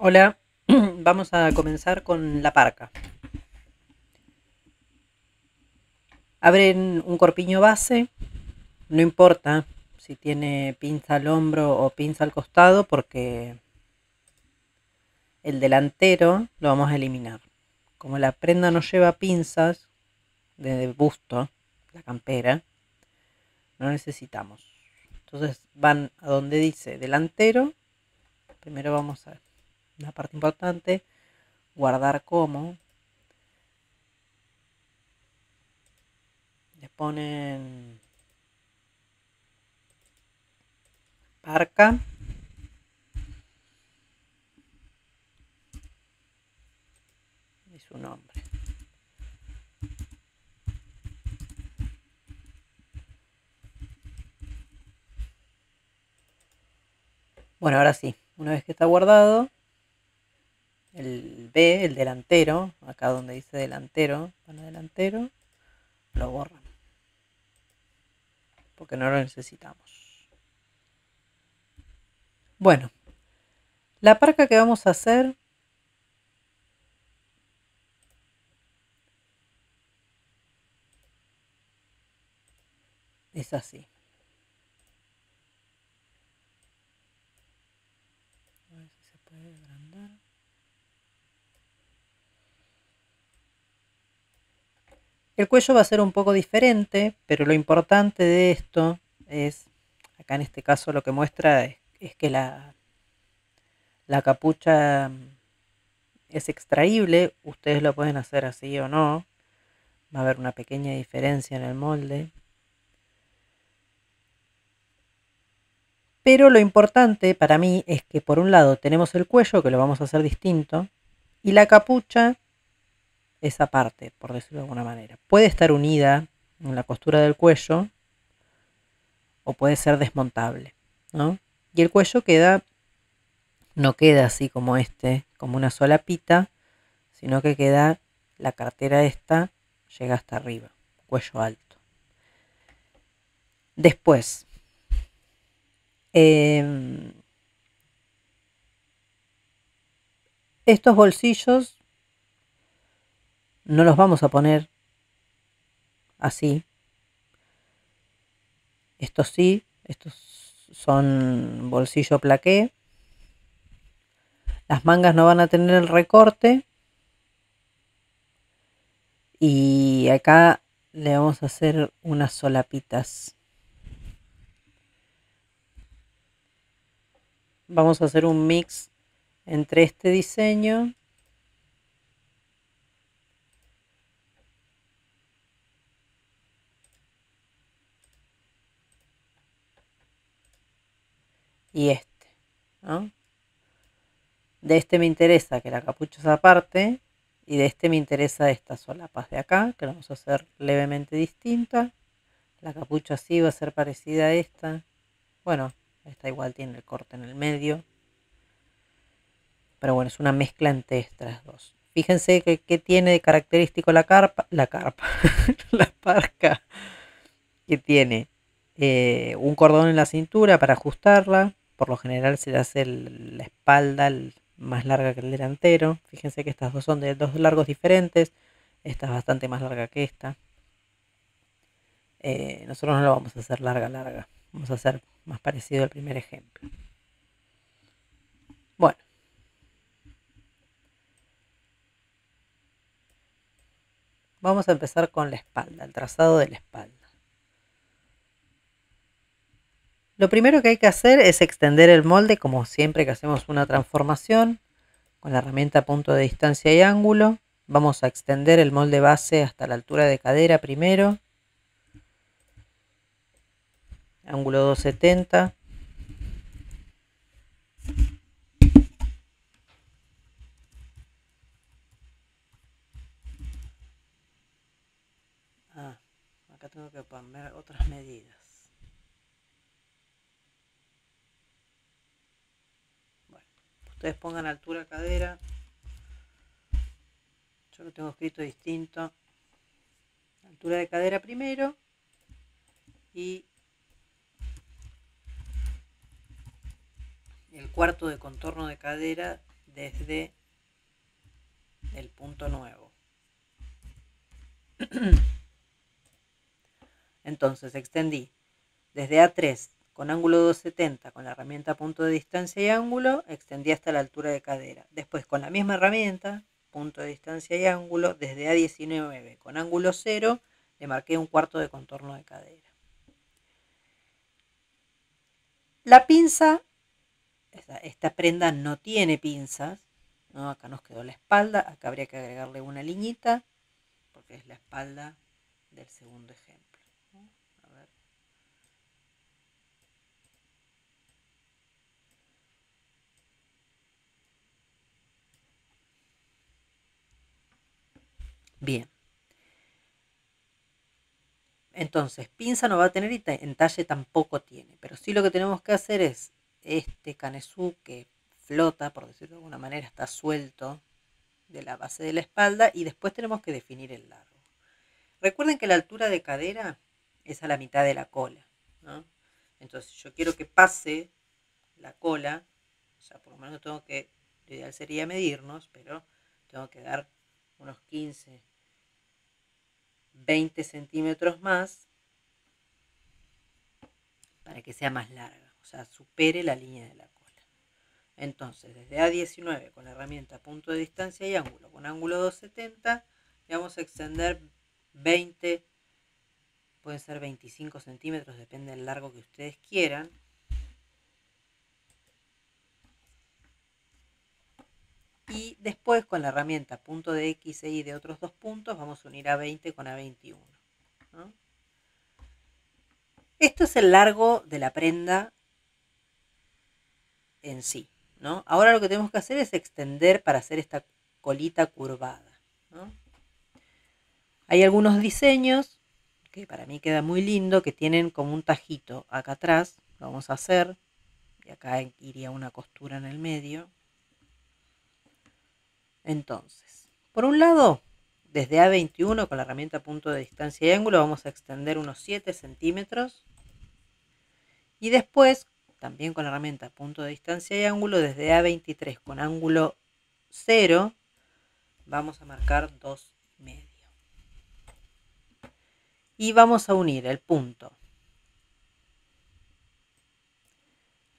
Hola, vamos a comenzar con la parca. Abren un corpiño base, no importa si tiene pinza al hombro o pinza al costado porque el delantero lo vamos a eliminar. Como la prenda no lleva pinzas de busto, la campera, no necesitamos. Entonces van a donde dice delantero. Primero vamos a una parte importante, guardar como. Le ponen parca y su nombre. Bueno, ahora sí, una vez que está guardado, el B, el delantero, acá donde dice delantero, bueno, delantero, lo borran, porque no lo necesitamos. Bueno, la parca que vamos a hacer es así. A ver si se puede agrandar. El cuello va a ser un poco diferente, pero lo importante de esto es, acá en este caso lo que muestra es que la capucha es extraíble. Ustedes lo pueden hacer así o no. Va a haber una pequeña diferencia en el molde. Pero lo importante para mí es que por un lado tenemos el cuello, que lo vamos a hacer distinto, y la capucha esa parte, por decirlo de alguna manera. Puede estar unida en la costura del cuello o puede ser desmontable, ¿no? Y el cuello no queda así como como una sola pita, sino que queda la cartera esta, llega hasta arriba, cuello alto. Después, eh, estos bolsillos no los vamos a poner así. Estos sí, estos son bolsillo plaqué. Las mangas no van a tener el recorte. Y acá le vamos a hacer unas solapitas. Vamos a hacer un mix entre este diseño y este, ¿no? De este me interesa que la capucha sea aparte y de este me interesa estas solapas de acá, que la vamos a hacer levemente distinta. La capucha sí va a ser parecida a esta. Bueno, esta igual tiene el corte en el medio. Pero bueno, es una mezcla entre estas dos. Fíjense que tiene de característico la carpa, la parca, que tiene un cordón en la cintura para ajustarla. Por lo general se le hace la espalda más larga que el delantero. Fíjense que estas dos son de dos largos diferentes. Esta es bastante más larga que esta. Nosotros no lo vamos a hacer larga. Vamos a hacer más parecido al primer ejemplo. Bueno, vamos a empezar con la espalda, el trazado de la espalda. Lo primero que hay que hacer es extender el molde como siempre que hacemos una transformación. Con la herramienta punto de distancia y ángulo vamos a extender el molde base hasta la altura de cadera primero. Ángulo 270. Acá tengo que poner otras medidas. Bueno, ustedes pongan altura cadera. Yo lo tengo escrito distinto. Altura de cadera primero y el cuarto de contorno de cadera desde el punto nuevo. Entonces extendí desde A3 con ángulo 270 con la herramienta punto de distancia y ángulo, extendí hasta la altura de cadera. Después con la misma herramienta, punto de distancia y ángulo, desde A19 con ángulo 0, le marqué un cuarto de contorno de cadera. La pinza, esta prenda no tiene pinzas, ¿no? Acá nos quedó la espalda, acá habría que agregarle una liñita, porque es la espalda del segundo ejemplo, ¿no? A ver. Bien. Entonces, pinza no va a tener y entalle tampoco tiene. Pero sí lo que tenemos que hacer es este canesú que flota, por decirlo de alguna manera, está suelto de la base de la espalda y después tenemos que definir el largo. Recuerden que la altura de cadera es a la mitad de la cola, ¿no? Entonces, yo quiero que pase la cola, o sea, por lo menos tengo que, lo ideal sería medirnos, pero tengo que dar unos 15, 20 centímetros más para que sea más larga, o sea, supere la línea de la cola. Entonces, desde A19 con la herramienta punto de distancia y ángulo, con ángulo 270, le vamos a extender 20, pueden ser 25 centímetros, depende del largo que ustedes quieran. Y después con la herramienta punto de X e Y de otros dos puntos, vamos a unir A20 con A21, ¿no? Esto es el largo de la prenda en sí, ¿no? Ahora lo que tenemos que hacer es extender para hacer esta colita curvada, ¿no? Hay algunos diseños que para mí queda muy lindo, que tienen como un tajito acá atrás, lo vamos a hacer, y acá iría una costura en el medio. Entonces, por un lado, desde A21 con la herramienta punto de distancia y ángulo vamos a extender unos 7 centímetros. Y después, también con la herramienta punto de distancia y ángulo, desde A23 con ángulo 0, vamos a marcar 2,5. Y vamos a unir el punto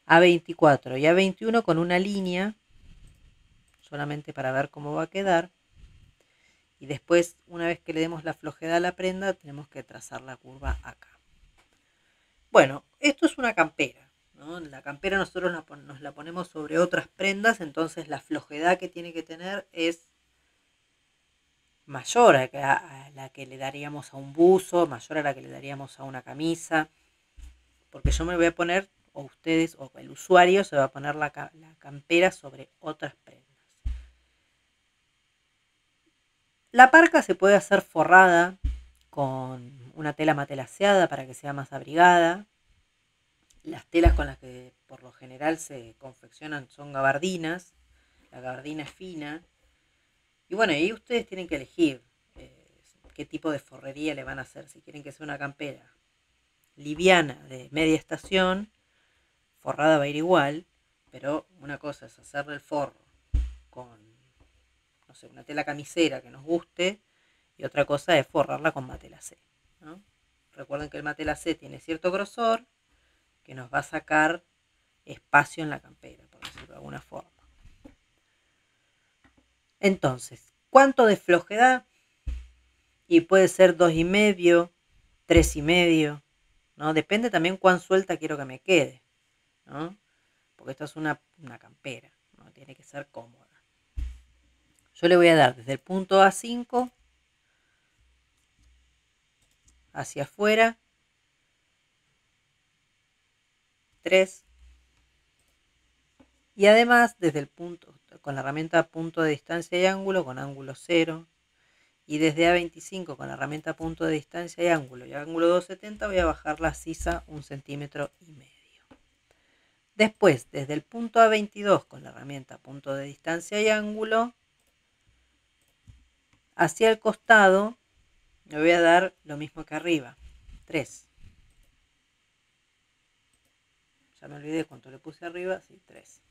A24 y A21 con una línea, solamente para ver cómo va a quedar. Y después, una vez que le demos la flojedad a la prenda, tenemos que trazar la curva acá. Bueno, esto es una campera, ¿no? La campera nosotros nos la ponemos sobre otras prendas, entonces la flojedad que tiene que tener es mayor a la que le daríamos a un buzo, mayor a la que le daríamos a una camisa, porque yo me voy a poner, o ustedes, o el usuario se va a poner la campera sobre otras prendas. La parca se puede hacer forrada con una tela matelaseada para que sea más abrigada. Las telas con las que por lo general se confeccionan son gabardinas. La gabardina es fina. Y bueno, ahí ustedes tienen que elegir qué tipo de forrería le van a hacer. Si quieren que sea una campera liviana de media estación, forrada va a ir igual. Pero una cosa es hacerle el forro con, no sé, una tela camisera que nos guste. Y otra cosa es forrarla con matelacé, ¿no? Recuerden que el matelacé tiene cierto grosor que nos va a sacar espacio en la campera, por decirlo de alguna forma. Entonces, ¿cuánto de flojedad? Y puede ser 2,5, 3,5, ¿no? Depende también cuán suelta quiero que me quede, ¿no? Porque esta es una campera, ¿no? Tiene que ser cómoda. Yo le voy a dar desde el punto A5 hacia afuera 3, y además desde el punto, con la herramienta punto de distancia y ángulo, con ángulo 0, y desde A25 con la herramienta punto de distancia y ángulo 270 voy a bajar la sisa 1,5 centímetros. Después, desde el punto A22 con la herramienta punto de distancia y ángulo, hacia el costado me voy a dar lo mismo que arriba, 3. Ya me olvidé cuánto le puse arriba, sí, 3.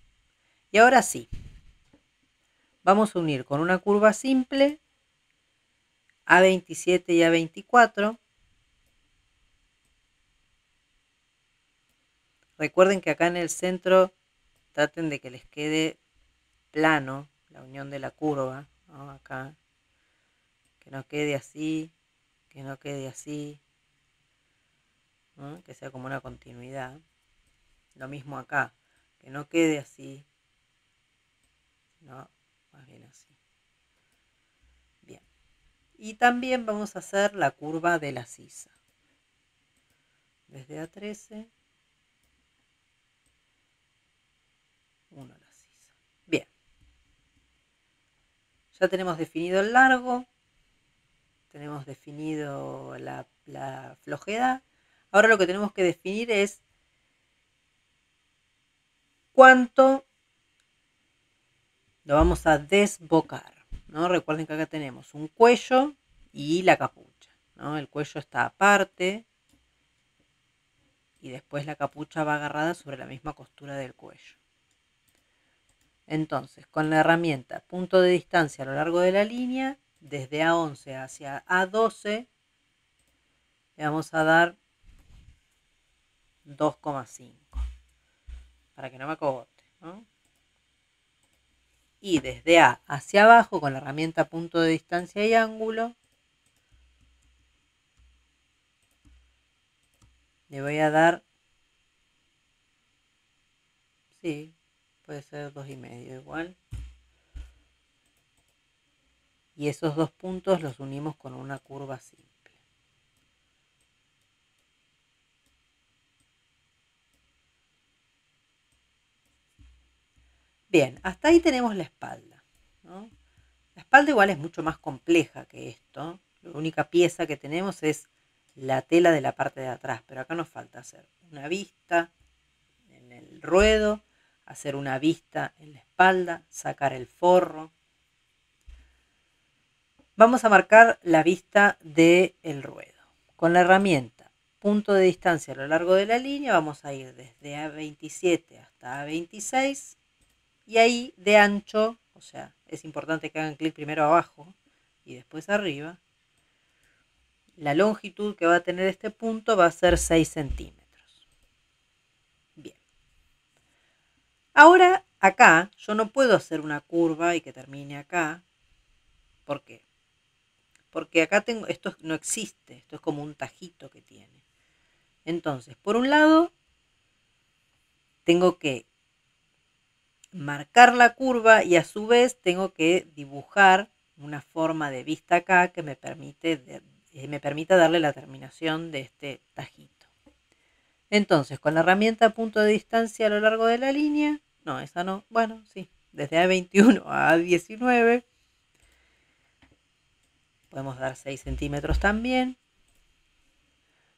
Y ahora sí, vamos a unir con una curva simple A27 y A24. Recuerden que acá en el centro traten de que les quede plano la unión de la curva, ¿no? Acá, que no quede así, que no quede así, ¿no? Que sea como una continuidad. Lo mismo acá, que no quede así, sino más bien así. Bien. Y también vamos a hacer la curva de la sisa. Desde A13, 1 a la sisa. Bien. Ya tenemos definido el largo, tenemos definido la flojedad. Ahora lo que tenemos que definir es cuánto lo vamos a desbocar, ¿no? Recuerden que acá tenemos un cuello y la capucha, ¿no? El cuello está aparte y después la capucha va agarrada sobre la misma costura del cuello. Entonces, con la herramienta punto de distancia a lo largo de la línea, desde A11 hacia A12, le vamos a dar 2,5 para que no me acogote, ¿no? Y desde A hacia abajo, con la herramienta punto de distancia y ángulo, le voy a dar, sí, puede ser 2,5 igual. Y esos dos puntos los unimos con una curva simple. Bien, hasta ahí tenemos la espalda, ¿no? La espalda igual es mucho más compleja que esto. La única pieza que tenemos es la tela de la parte de atrás, pero acá nos falta hacer una vista en el ruedo, hacer una vista en la espalda, sacar el forro. Vamos a marcar la vista del ruedo. Con la herramienta punto de distancia a lo largo de la línea vamos a ir desde A27 hasta A26 y ahí de ancho, o sea, es importante que hagan clic primero abajo y después arriba. La longitud que va a tener este punto va a ser 6 centímetros. Bien. Ahora acá yo no puedo hacer una curva y que termine acá. ¿Por qué? Porque acá tengo, esto no existe, esto es como un tajito que tiene. Entonces, por un lado, tengo que marcar la curva y a su vez tengo que dibujar una forma de vista acá que me permita darle la terminación de este tajito. Entonces, con la herramienta punto de distancia a lo largo de la línea, no, esa no, bueno, sí, desde A21 a A19, podemos dar 6 centímetros también.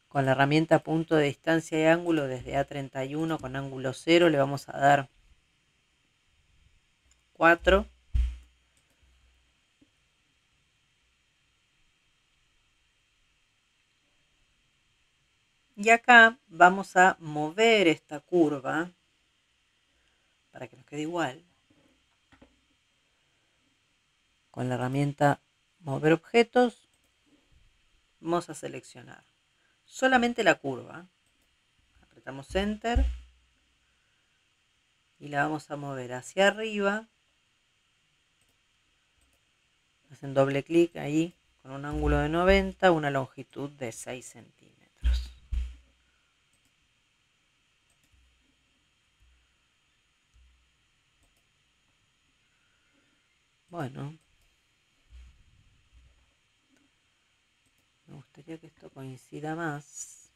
Con la herramienta punto de distancia y ángulo desde A31 con ángulo 0 le vamos a dar 4. Y acá vamos a mover esta curva para que nos quede igual. Con la herramienta mover objetos vamos a seleccionar solamente la curva. Apretamos Enter y la vamos a mover hacia arriba. Hacen doble clic ahí con un ángulo de 90, una longitud de 6 centímetros. Bueno, me gustaría que esto coincida más.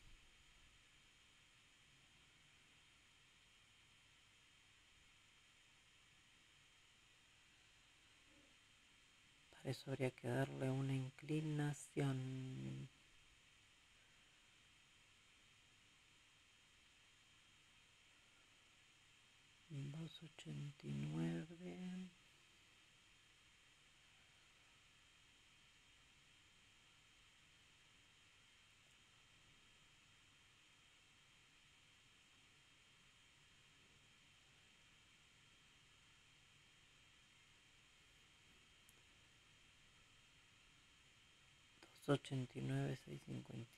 Para eso habría que darle una inclinación. $2,89. 289, 654.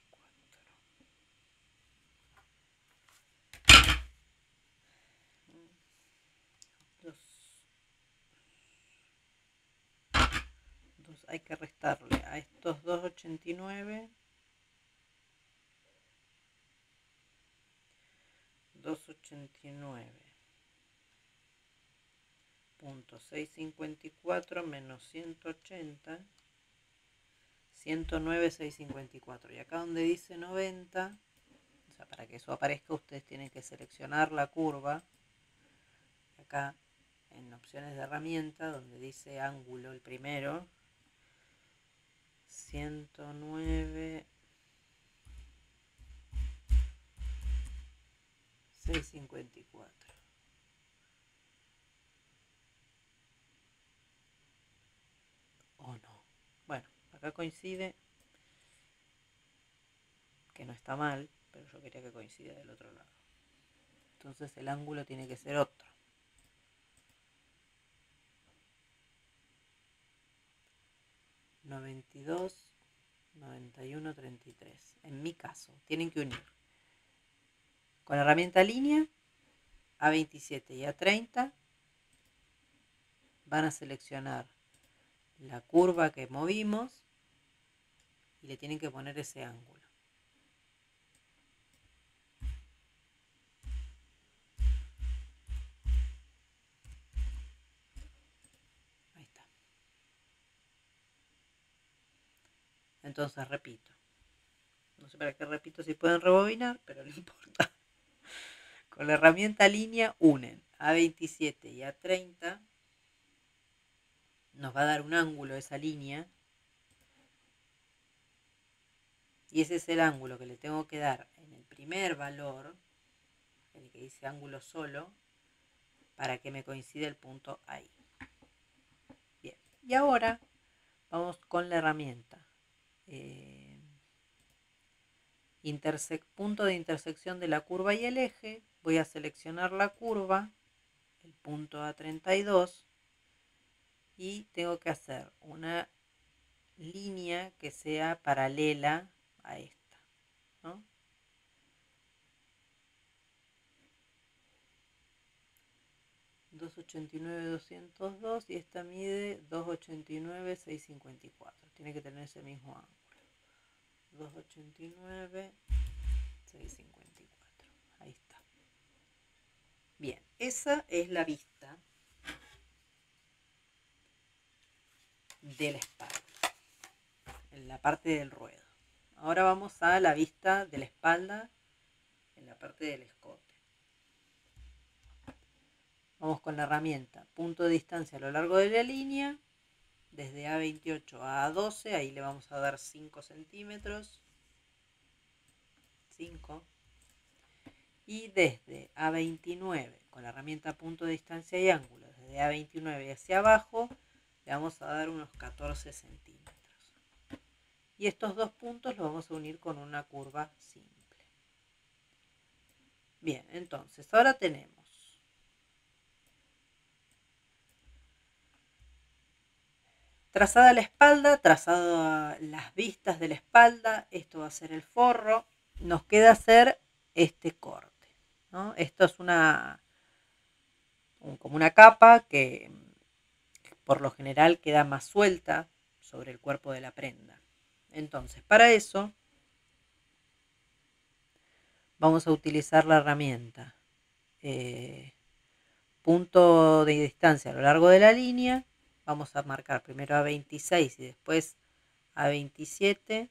Hay que restarle a estos 289 289.654 menos 180, 109.654. Y acá donde dice 90, o sea, para que eso aparezca, ustedes tienen que seleccionar la curva. Acá en opciones de herramienta, donde dice ángulo, el primero, 109.654. O no. Bueno, acá coincide, que no está mal, pero yo quería que coincida del otro lado. Entonces el ángulo tiene que ser otro. 92, 91, 33. En mi caso, tienen que unir con la herramienta línea A27 y A30. Van a seleccionar la curva que movimos y le tienen que poner ese ángulo. Ahí está. Entonces repito. No sé para qué repito, si pueden rebobinar, pero no importa. Con la herramienta línea unen A27 y A30. Nos va a dar un ángulo esa línea. Y ese es el ángulo que le tengo que dar en el primer valor, el que dice ángulo solo, para que me coincida el punto ahí. Bien, y ahora vamos con la herramienta. Punto de intersección de la curva y el eje. Voy a seleccionar la curva, el punto A32, y tengo que hacer una línea que sea paralela a esta, ¿no? $289.202 y esta mide 289.654. Tiene que tener ese mismo ángulo. 289.654. Ahí está. Bien, esa es la vista de la espalda, en la parte del ruedo. Ahora vamos a la vista de la espalda en la parte del escote. Vamos con la herramienta punto de distancia a lo largo de la línea, desde A28 a A12, ahí le vamos a dar 5 centímetros, 5, y desde A29, con la herramienta punto de distancia y ángulo, desde A29 hacia abajo, le vamos a dar unos 14 centímetros. Y estos dos puntos los vamos a unir con una curva simple. Bien, entonces ahora tenemos trazada la espalda, trazada las vistas de la espalda. Esto va a ser el forro. Nos queda hacer este corte, ¿no? Esto es como una capa que por lo general queda más suelta sobre el cuerpo de la prenda. Entonces, para eso vamos a utilizar la herramienta punto de distancia a lo largo de la línea. Vamos a marcar primero a 26 y después a 27.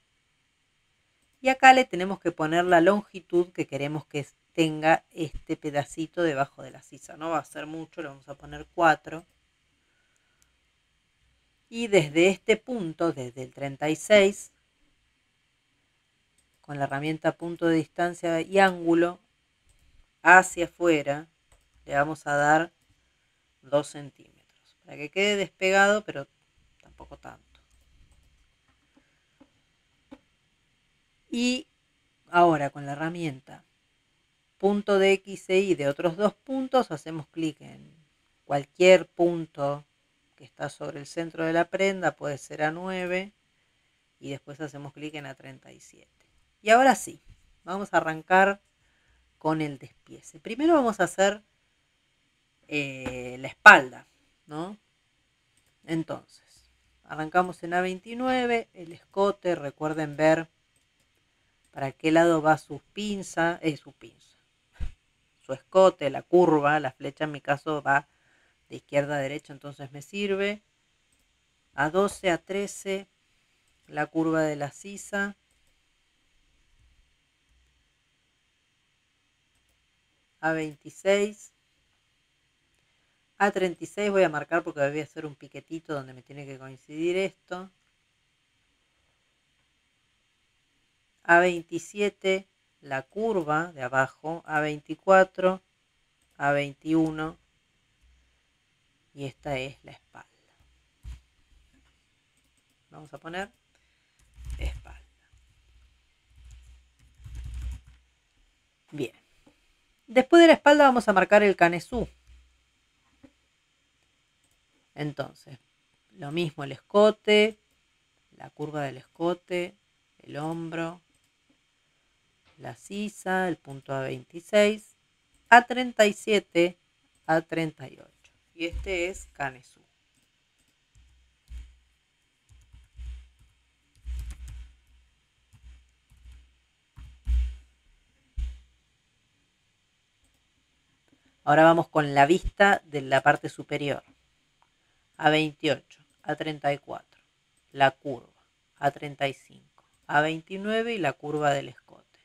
Y acá le tenemos que poner la longitud que queremos que tenga este pedacito debajo de la sisa. No va a ser mucho, le vamos a poner 4. Y desde este punto, desde el 36, con la herramienta punto de distancia y ángulo, hacia afuera, le vamos a dar 2 centímetros. Para que quede despegado, pero tampoco tanto. Y ahora con la herramienta punto de X e Y de otros dos puntos, hacemos clic en cualquier punto que está sobre el centro de la prenda, puede ser A9, y después hacemos clic en A37. Y ahora sí, vamos a arrancar con el despiece. Primero vamos a hacer la espalda, ¿no? Entonces, arrancamos en A29, el escote, recuerden ver para qué lado va su pinza, su escote, la curva, la flecha en mi caso va de izquierda a derecha, entonces me sirve. A12, A13, la curva de la sisa. A26. A36 voy a marcar porque voy a hacer un piquetito donde me tiene que coincidir esto. A27, la curva de abajo. A24, A21. Y esta es la espalda. Vamos a poner espalda. Bien. Después de la espalda vamos a marcar el canesú. Entonces, lo mismo el escote, la curva del escote, el hombro, la sisa, el punto A26, A37, A38. Y este es canesú. Ahora vamos con la vista de la parte superior. A28, A34, la curva, A35, A29 y la curva del escote.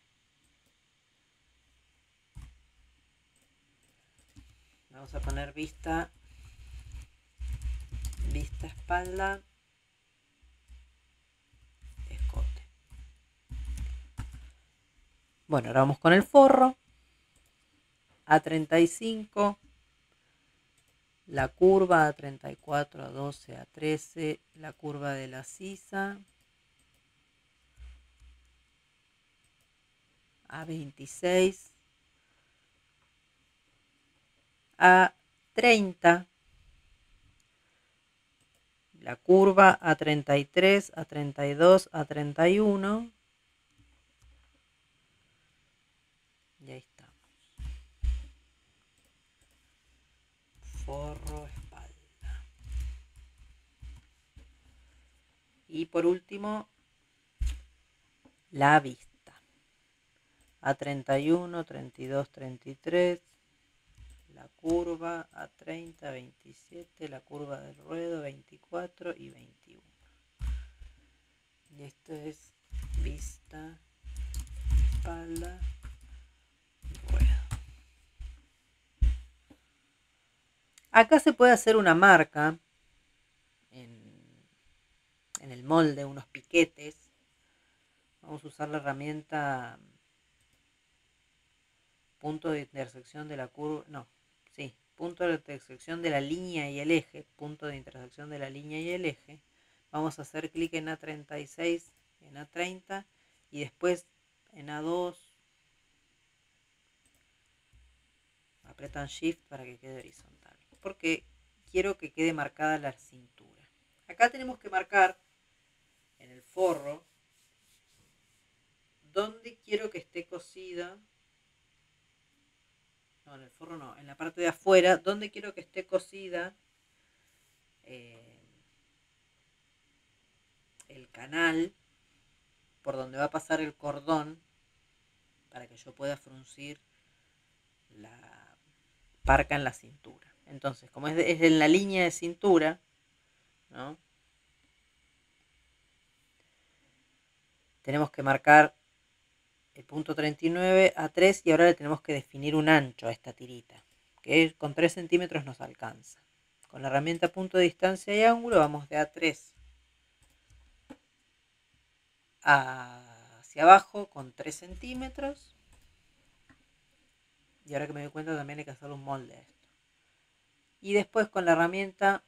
Vamos a poner vista espalda, escote. Bueno, ahora vamos con el forro. A35, la curva, A34, A12, A13, la curva de la sisa, A26, A30, la curva, A33, A32, A31. Y ahí estamos. Forro, espalda. Y por último, la vista. A31, 32, 33. La curva, A30, 27. La curva del ruedo, 24 y 21. Y esto es vista, espalda, ruedo. Acá se puede hacer una marca en el molde, unos piquetes. Vamos a usar la herramienta punto de intersección de la curva, punto de intersección de la línea y el eje, punto de intersección de la línea y el eje. Vamos a hacer clic en A36, en A30 y después en A2. Apretan Shift para que quede horizontal, porque quiero que quede marcada la cintura. Acá tenemos que marcar en el forro donde quiero que esté cosida. No, en el forro no, en la parte de afuera, donde quiero que esté cosida el canal por donde va a pasar el cordón para que yo pueda fruncir la parca en la cintura. Entonces, como es en la línea de cintura, ¿no? Tenemos que marcar el punto 39 a 3 y ahora le tenemos que definir un ancho a esta tirita, que con 3 centímetros nos alcanza. Con la herramienta punto de distancia y ángulo vamos de A3 hacia abajo con 3 centímetros. Y ahora que me doy cuenta también hay que hacer un molde a esto. Y después con la herramienta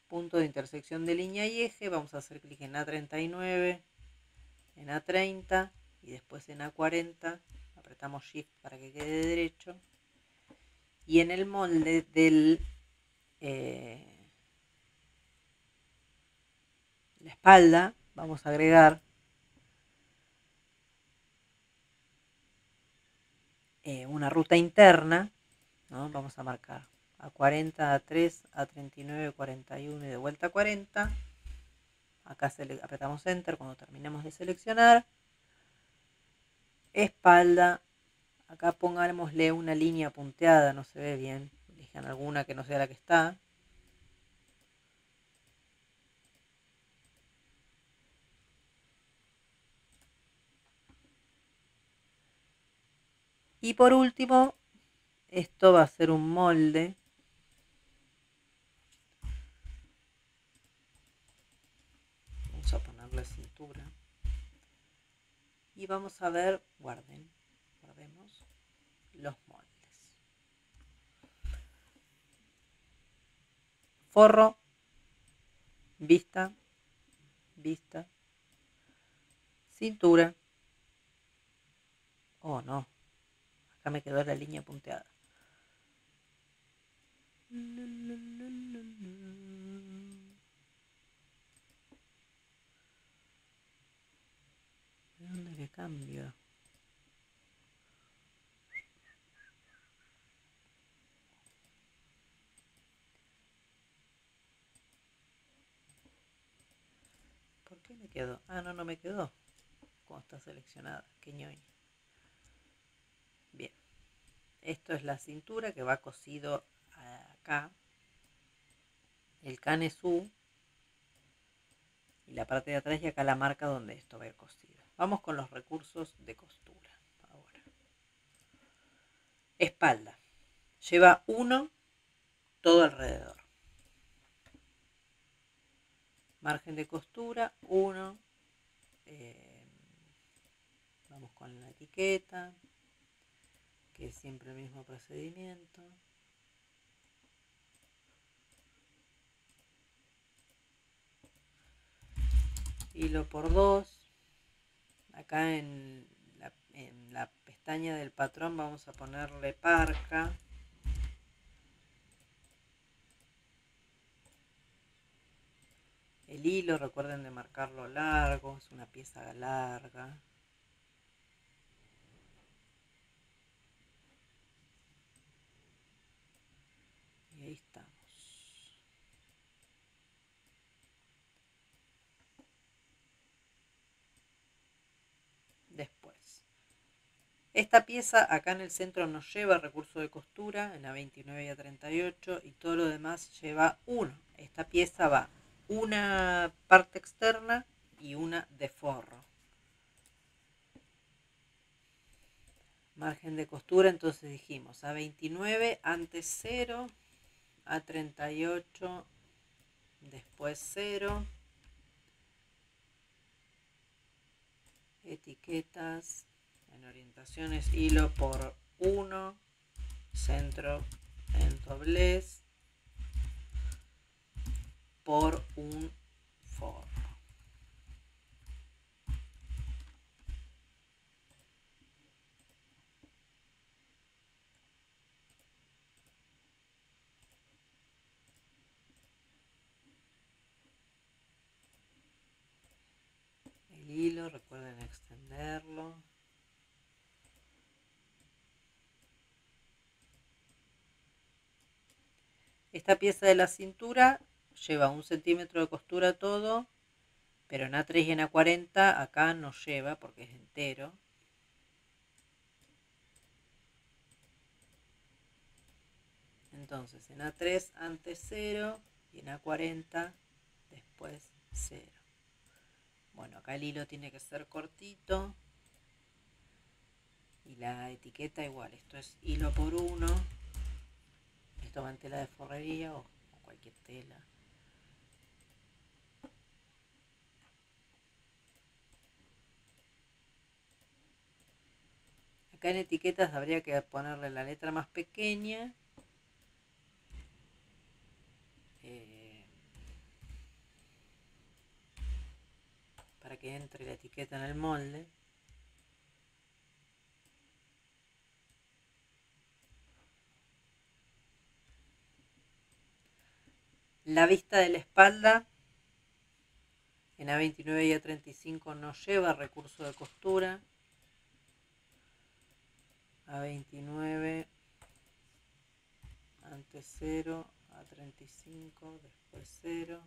punto de intersección de línea y eje vamos a hacer clic en A39, en A30 y después en A40. Apretamos Shift para que quede derecho. Y en el molde del la espalda vamos a agregar una ruta interna, ¿no? Vamos a marcar A40, A3, A39, 41 y de vuelta a 40. Acá apretamos Enter cuando terminemos de seleccionar. Espalda, acá pongámosle una línea punteada, no se ve bien. Elijan alguna que no sea la que está. Y por último, esto va a ser un molde. Vamos a ponerle cintura. Y vamos a ver, guardemos los moldes. Forro, vista, vista, cintura. Oh, no. Acá me quedó la línea punteada. ¿De dónde le cambio? ¿Por qué me quedó? Ah, no, no me quedó. Como está seleccionada. Qué ñoña. Bien. Esto es la cintura que va cosido acá. El canesú. Y la parte de atrás y acá la marca donde esto va a ir cosido. Vamos con los recursos de costura. Ahora. Espalda. Lleva 1 todo alrededor. Margen de costura 1. Vamos con la etiqueta, que es siempre el mismo procedimiento. Hilo por 2. Acá en la pestaña del patrón vamos a ponerle parca. El hilo, recuerden de marcarlo largo, es una pieza larga. Y ahí estamos. Después, esta pieza acá en el centro nos lleva recurso de costura, en la 29 y a 38, y todo lo demás lleva 1. Esta pieza va una parte externa y una de forro. Margen de costura, entonces dijimos a 29 antes 0, a 38 después 0, etiquetas, en orientaciones hilo por 1, centro en doblez por un forro. El hilo, recuerden extenderlo. Esta pieza de la cintura lleva 1 centímetro de costura todo, pero en A3 y en A40 acá no lleva porque es entero. Entonces en A3 antes 0 y en A40 después 0. Bueno, acá el hilo tiene que ser cortito y la etiqueta igual. Esto es hilo por 1. Esto va en tela de forrería o cualquier tela. Acá en etiquetas habría que ponerle la letra más pequeña. Para que entre la etiqueta en el molde. La vista de la espalda En A29 y A35 no lleva recurso de costura. A29 antes 0, A35 después 0.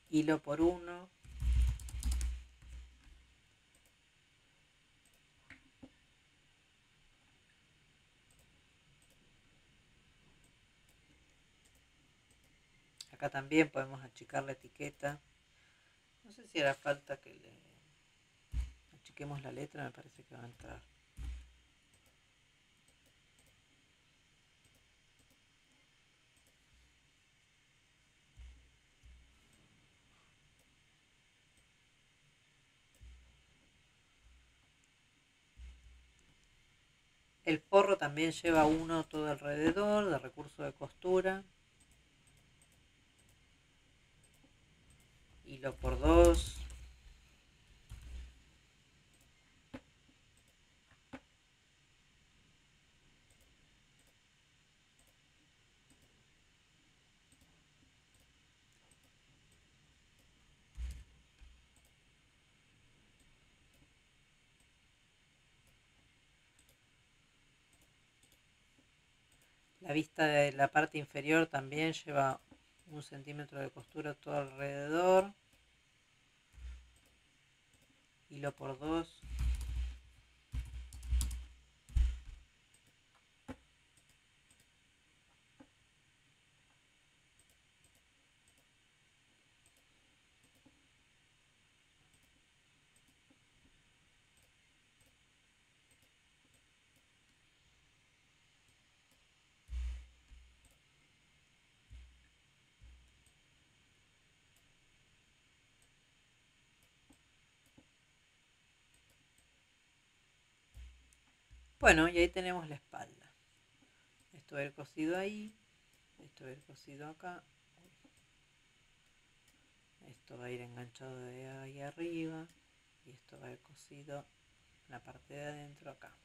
Hilo por 1. Acá también podemos achicar la etiqueta. No sé si hará falta que le achiquemos la letra, me parece que va a entrar. El forro también lleva 1 todo alrededor de recurso de costura. Hilo por 2. La vista de la parte inferior también lleva 1 centímetro de costura todo alrededor. Hilo por 2. Bueno, y ahí tenemos la espalda. Esto va a ir cosido ahí. Esto va a ir cosido acá. Esto va a ir enganchado de ahí arriba. Y esto va a ir cosido en la parte de adentro acá.